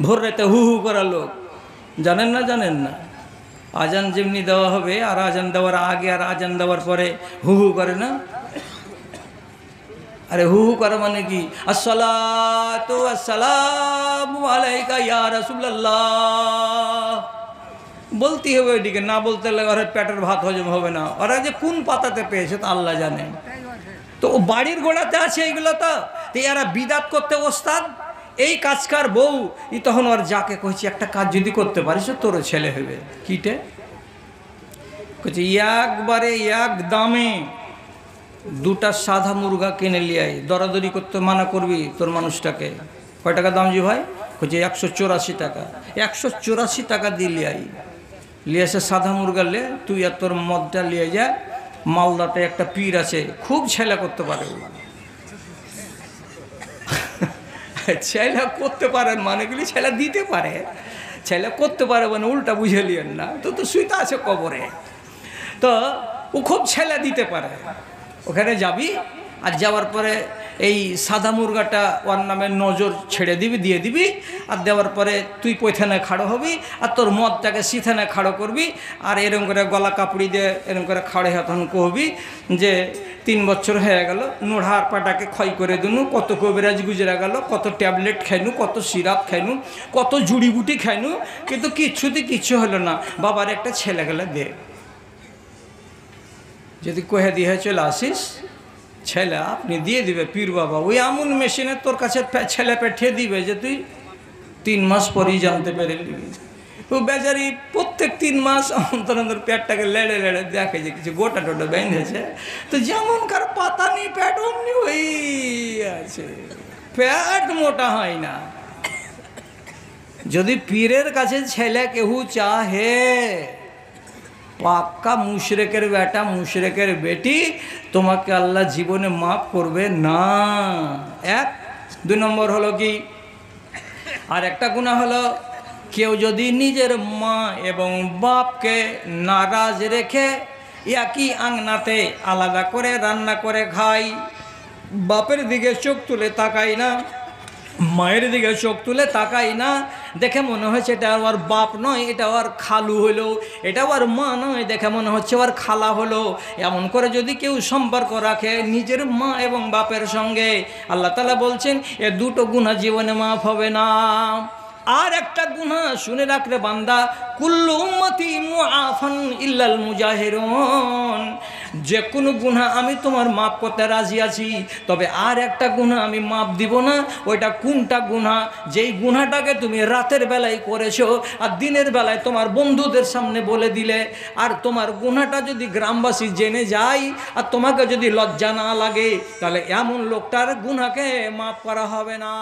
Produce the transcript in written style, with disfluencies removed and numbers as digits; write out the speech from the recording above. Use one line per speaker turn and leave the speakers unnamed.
ভোর রাতে হু হু করা লোক, জানেন না? জানেন না? আজান যেমনি দেওয়া হবে আর আজান দেওয়ার আগে আর আজান দেওয়ার পরে হু হু করে না? আরে হু হু করে মানে কি? আসসালাতু আসসালামু আলাইকা ইয়া রাসূলুল্লাহ বলতে হবে ওইদিকে, না বলতে গেলে ওর পেটের ভাত হজম হবে না। ওরা যে কোন পাতাতে পেয়েছে তো আল্লাহ জানে। তো ও বাড়ির গোড়াতে আছে এইগুলো। তো এরা বিদাত করতে ওস্তাদ। এই কাজকার বউ ই তখন ওর যাকে কইছি একটা কাজ যদি করতে পারিস তোর ছেলে হবে। কিটে কইছে একবারে এক দামে দুটা সাদা মুরগা কিনে লিয়াই, দরাদরি করতে মানা করবি তোর মানুষটাকে। কয় টাকা দাম জি ভাই? কইছে 184 টাকা। 184 টাকা দিয়ে লিয়াই, লিয়ে এসে সাদা মুরগা লে, তুই আর তোর মদটা লিয়ে যা। মালদাতে একটা পীর আছে, খুব ছেলে করতে পারে। ছেলে করতে পারেন মানে গুলি ছেলে দিতে পারে, ছেলে করতে পারে মানে উল্টা বুঝে লিয়েন না। তো তো শুইতে আছে কবরে, তো ও খুব ছেলে দিতে পারে। ওখানে যাবি, আর যাওয়ার পরে এই সাদা মুরগাটা ওর নামে নজর ছেড়ে দিবি, দিয়ে দিবি। আর দেওয়ার পরে তুই পৈথানে খাড়ো হবি, আর তোর মদটাকে সিথানে খাড়ো করবি। আর এরকম করে গলা কাপড়ি দিয়ে এরকম করে খাড়ে তখন কহবি যে 3 বছর হয়ে গেল, নোড়ার পাটাকে ক্ষয় করে দিনু, কত কবিরাজ গুজরা গেল, কত ট্যাবলেট খাইনু, কত সিরাপ খাইনু, কত জুড়িবুটি খাইনু, কিন্তু কিচ্ছু হলো না। বাবার একটা ছেলে গেলে দে। যদি কহে দিয়ে চলে আসিস, ছেলে আপনি দিয়ে দিবে পীর বাবা। ওই আমুন মেশিনে তোর কাছে ছেলে পেঠিয়ে দিবে যে তুই 3 মাস পরেই জানতে পেরে নিবি। ও বেচারি প্রত্যেক 3 মাস অন্তর অন্তর পেটটাকে লেড়ে লেড়ে দেখে যে কিছু গোটা টোটা বেঁধেছে। তো যেমন কার পাতা নেই পেট অমনি ওই আছে, পেট মোটা হয় না। যদি পীরের কাছে ছেলে কেহু চাহে, পাক্কা মুশরিকের বেটা মুশরিকের বেটি, তোমাকে আল্লাহ জীবনে মাফ করবে না। 1 2 নম্বর হলো কি, আর একটা গুনাহ হলো কেউ যদি নিজের মা এবং বাপকে নারাজ রেখে একই আংনাতে আলাদা করে রান্না করে খায়, বাপের দিকে চোখ তুলে তাকাই না, মায়ের দিকে চোখ তুলে তাকাই না, দেখে মনে হচ্ছে এটা ওর বাপ নয়, এটা ওর খালু হলো, এটা ওর মা নয়, দেখে মনে হচ্ছে ওর খালা হলো। এমন করে যদি কেউ সম্পর্ক রাখে নিজের মা এবং বাপের সঙ্গে, আল্লাহ তাআলা বলছেন এ দুটো গুনাহ জীবনে মাফ হবে না। আর একটা গুনাহ শুনে রাখলে বান্দা, কুল্লু উম্মতি মুআফান ইল্লাল মুজাহিরুন, যে কোনো গুনাহ আমি তোমার মাফ করতে রাজি আছি, তবে আর একটা গুনাহ আমি মাফ দিব না। ওইটা কোনটা গুনাহ? যেই গুনাহটাকে তুমি রাতের বেলায় করেছো আর দিনের বেলায় তোমার বন্ধুদের সামনে বলে দিলে, আর তোমার গুনাহটা যদি গ্রামবাসী জেনে যায় আর তোমাকে যদি লজ্জা না লাগে, তাহলে এমন লোকটার গুনাহকে মাফ করা হবে না।